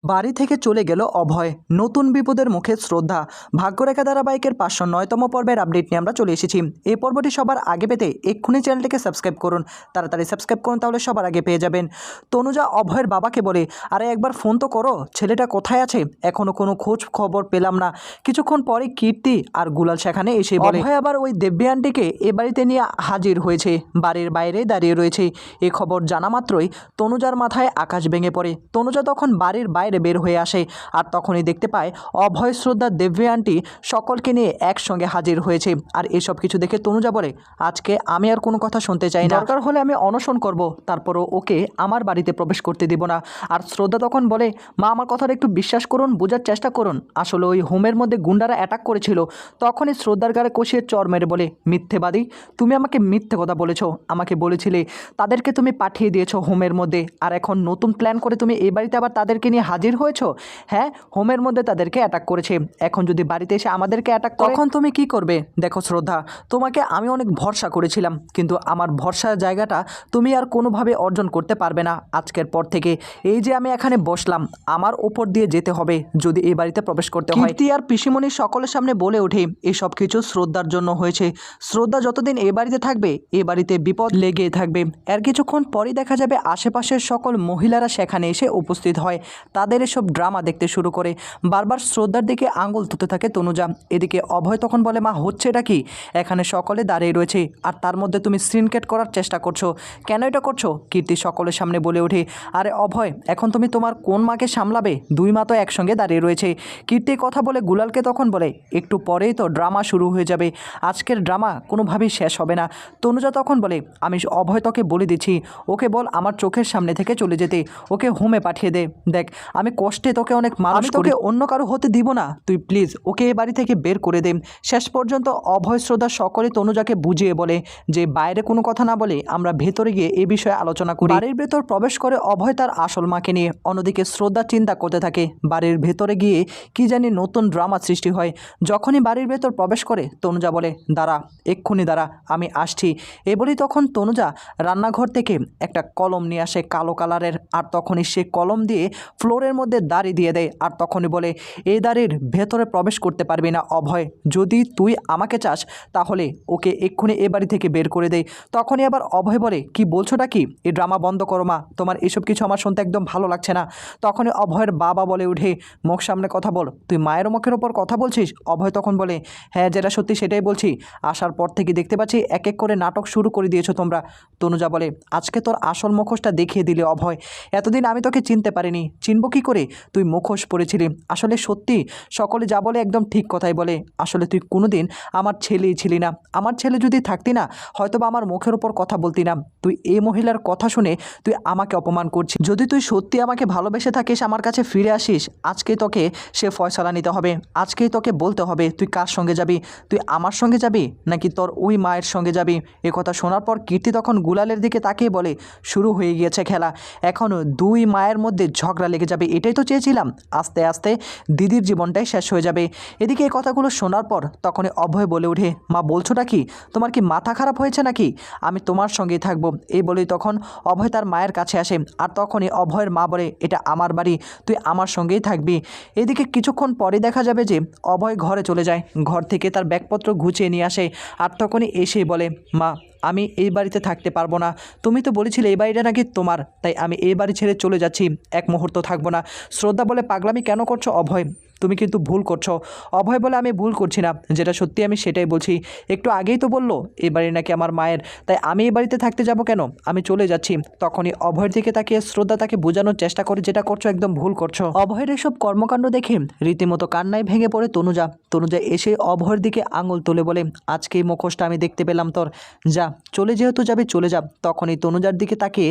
বাড়ি থেকে চলে গেল অভয়। নতুন বিপদের মুখে শ্রদ্ধা। ভাগ্যরেখা ধারাবাহিকের 509তম পর্বের আপডেট নিয়ে আমরা চলে এসেছি। এই পর্বটি সবার আগে পেতে এক্ষুনি চ্যানেলটিকে সাবস্ক্রাইব করুন, তাড়াতাড়ি সাবস্ক্রাইব করুন, তাহলে সবার আগে পেয়ে যাবেন। তনুজা অভয়ের বাবাকে বলে, আরে একবার ফোন তো করো, ছেলেটা কোথায় আছে, এখনো কোনো খোঁজ খবর পেলাম না। কিছুক্ষণ পরে কীর্তি আর গুলাল সেখানে এসে বলে, অভয় আবার ওই দেব্যি আন্টিকে এ বাড়িতে নিয়ে হাজির হয়েছে, বাড়ির বাইরে দাঁড়িয়ে রয়েছে। এ খবর জানা মাত্রই তনুজার মাথায় আকাশ ভেঙে পড়ে। তনুজা তখন বাড়ির বাইরে বের হয়ে আসে, আর তখনই দেখতে পায় অভয়, শ্রদ্ধা, দেব্যি আন্টি সকলকে নিয়ে একসঙ্গে হাজির হয়েছে। আর এসব কিছু দেখে তনুজা বলে, আজকে আমি আর কোনো কথা শুনতে চাই না, দরকার হলে আমি অনশন করব, তারপরও ওকে আমার বাড়িতে প্রবেশ করতে দিব না। আর শ্রদ্ধা তখন বলে, মা আমার কথাটা একটু বিশ্বাস করুন, বোঝার চেষ্টা করুন, আসলে ওই হোমের মধ্যে গুন্ডারা অ্যাটাক করেছিল। তখনই শ্রদ্ধার গায়ে কষিয়ে চর মেরে বলে, মিথ্যেবাদী, তুমি আমাকে মিথ্যে কথা বলেছ, আমাকে বলেছিলে তাদেরকে তুমি পাঠিয়ে দিয়েছো হোমের মধ্যে, আর এখন নতুন প্ল্যান করে তুমি এই বাড়িতে আবার তাদেরকে নিয়ে হাজির হয়েছো। হ্যাঁ, হোমের মধ্যে তাদেরকে অ্যাটাক করেছে, এখন যদি বাড়িতে এসে আমাদেরকে অ্যাটাক করে, তখন তুমি কি করবে? দেখো শ্রদ্ধা, তোমাকে আমি অনেক ভরসা করেছিলাম, কিন্তু আমার ভরসার জায়গাটা তুমি আর কোনোভাবে অর্জন করতে পারবে না। আজকের পর থেকে এই যে আমি এখানে বসলাম, আমার ওপর দিয়ে যেতে হবে যদি এই বাড়িতে প্রবেশ করতে হয়। কীর্তি আর পিসিমণি সকলের সামনে বলে ওঠে, এসব কিছু শ্রদ্ধার জন্য হয়েছে। শ্রদ্ধা যতদিন এ বাড়িতে থাকবে, এ বাড়িতে বিপদ লেগেই থাকবে। এর কিছুক্ষণ পরই দেখা যাবে আশেপাশের সকল মহিলারা সেখানে এসে উপস্থিত হয়, তাদের এসব ড্রামা দেখতে শুরু করে। বারবার শ্রদ্ধার দিকে আঙুল তুলতে থাকে তনুজা। এদিকে অভয় তখন বলে, মা হচ্ছে এটা কি? এখানে সকলে দাঁড়িয়ে রয়েছে, আর তার মধ্যে তুমি সিনকেট করার চেষ্টা করছো, কেন এটা করছো? কীর্তি সকলের সামনে বলে ওঠে, আরে অভয়, এখন তুমি তোমার কোন মাকে সামলাবে? দুই মা তো একসঙ্গে দাঁড়িয়ে রয়েছে। কীর্তি কথা বলে গুলালকে তখন বলে, একটু পরেই তো ড্রামা শুরু হয়ে যাবে, আজকের ড্রামা কোনোভাবেই শেষ হবে না। তনুজা তখন বলে, আমি অভয় তোকে বলে দিচ্ছি, ওকে বল আমার চোখের সামনে থেকে চলে যেতে, ওকে হোমে পাঠিয়ে দে। দেখ, আমি কষ্টে তোকে অনেক মানুষ, আমি তোকে অন্য কারো হতে দিব না, তুই প্লিজ ওকে এ বাড়ি থেকে বের করে দে। শেষ পর্যন্ত অভয়, শ্রদ্ধা সকলে তনুজাকে বুঝিয়ে বলে যে বাইরে কোনো কথা না বলে আমরা ভেতরে গিয়ে এ বিষয়ে আলোচনা করি। বাড়ির ভেতর প্রবেশ করে অভয় তার আসল মাকে নিয়ে। অন্যদিকে শ্রদ্ধা চিন্তা করতে থাকে, বাড়ির ভেতরে গিয়ে কি জানি নতুন ড্রামা সৃষ্টি হয়। যখনই বাড়ির ভেতর প্রবেশ করে তনুজা বলে, দাঁড়া, এক্ষুনি দাঁড়া, আমি আসছি। এ বলেই তখন তনুজা রান্নাঘর থেকে একটা কলম নিয়ে আসে কালো কালারের, আর তখনই সে কলম দিয়ে ফ্লোরের মধ্যে দাড়ি দিয়ে দেয়, আর তখনই বলে, এই দাড়ির ভেতরে প্রবেশ করতে পারবি না অভয়, যদি তুই আমাকে চাস তাহলে ওকে এক্ষুনি এ বাড়ি থেকে বের করে দেয়। তখনই আবার অভয় বলে, কি বলছোটা কি? এই ড্রামা বন্ধ করো মা, তোমার এসব কিছু আমার শুনতে একদম ভালো লাগছে না। তখনই অভয়ের বাবা বলে উঠে, মুখ সামনে কথা বল, তুই মায়ের মুখের ওপর কথা বলছিস? অভয় তখন বলে, হ্যাঁ, যেটা সত্যি সেটাই বলছি, আসার পর থেকে দেখতে পাচ্ছি এক এক করে নাটক শুরু করে দিয়েছো তোমরা। তনুজা বলে, আজকে তোর আসল মুখোশটা দেখিয়ে দিলে অভয়, এতদিন আমি তোকে চিনতে পারিনি, চিনব কি করে? তুই মুখোশ পরেছিলি। আসলে সত্যি সকলে যা বলে একদম ঠিক কথাই বলে, আসলে তুই কোনোদিন আমার ছেলেই ছিলি না। আমার ছেলে যদি থাকতি না, হয়তোবা আমার মুখের ওপর কথা বলতি না। তুই এই মহিলার কথা শুনে তুই আমাকে অপমান করছিস। যদি তুই সত্যি আমাকে ভালোবেসে থাকিস, আমার কাছে ফিরে আসিস, আজকেই তোকে সে ফয়সালা নিতে হবে, আজকেই তোকে বলতে হবে তুই কার সঙ্গে যাবি, তুই আমার সঙ্গে যাবি নাকি তোর ওই মায়ের সঙ্গে যাবি। এ কথা শোনার পর কীর্তি তখন গুলালের দিকে তাকিয়ে বলে, শুরু হয়ে গিয়েছে খেলা, এখন দুই মায়ের মধ্যে ঝগড়া লেগে যাবে, এটাই তো চেয়েছিলাম। আস্তে আস্তে দিদির জীবনটাই শেষ হয়ে যাবে। এদিকে এই কথাগুলো শোনার পর তখনই অভয় বলে ওঠে, মা বলছোটা কি? তোমার কি মাথা খারাপ হয়েছে নাকি? আমি তোমার সঙ্গেই থাকবো। এই বলেই তখন অভয় তার মায়ের কাছে আসে, আর তখনই অভয়ের মা বলে, এটা আমার বাড়ি, তুই আমার সঙ্গেই থাকবি। এদিকে কিছুক্ষণ পরে দেখা যাবে যে অভয় ঘরে চলে যায়, ঘর থেকে তার ব্যাগপত্র গুছিয়ে নিয়ে আসে, আর তখনই এসেই বলে, মা আমি এই বাড়িতে থাকতে পারবো না, তুমি তো বলেছিলে এই বাড়িটা নাকি তোমার, তাই আমি এই বাড়ি ছেড়ে চলে যাচ্ছি, এক মুহূর্ত থাকবো না। শ্রদ্ধা বলে, পাগলামি কেন করছো অভয়, তুমি কিন্তু ভুল করছো। অভয় বলে, আমি ভুল করছি না, যেটা সত্যি আমি সেটাই বলছি, একটু আগেই তো বললো এই বাড়ি নাকি আমার মায়ের, তাই আমি এই বাড়িতে থাকতে যাব কেন, আমি চলে যাচ্ছি। তখনই অভয়ের দিকে তাকিয়ে শ্রদ্ধা তাকে বোঝানোর চেষ্টা করে, যেটা করছো একদম ভুল করছো। অভয়ের এসব কর্মকাণ্ড দেখে রীতিমতো কান্নায় ভেঙে পড়ে তনুজা। তনুজা এসে অভয়ের দিকে আঙুল তুলে বলে, আজকে এই মুখোশটা আমি দেখতে পেলাম তোর, যা চলে, যেহেতু যাবি চলে যা। তখনই তনুজার দিকে তাকিয়ে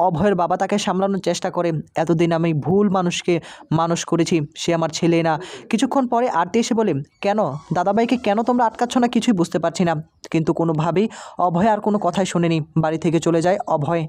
অভয়ের বাবা তাকে সামলানোর চেষ্টা করে, এতদিন আমি ভুল মানুষকে মানুষ করেছি, সে আমার ছেলে না। কিছুক্ষণ পরে আরতি এসে বলে, কেন দাদাভাইকে কেন তোমরা আটকাচ্ছ না কিছুই বুঝতে পারছি না। কিন্তু কোনোভাবেই অভয় আর কোনো কথাই শোনেনি, বাড়ি থেকে চলে যায় অভয়।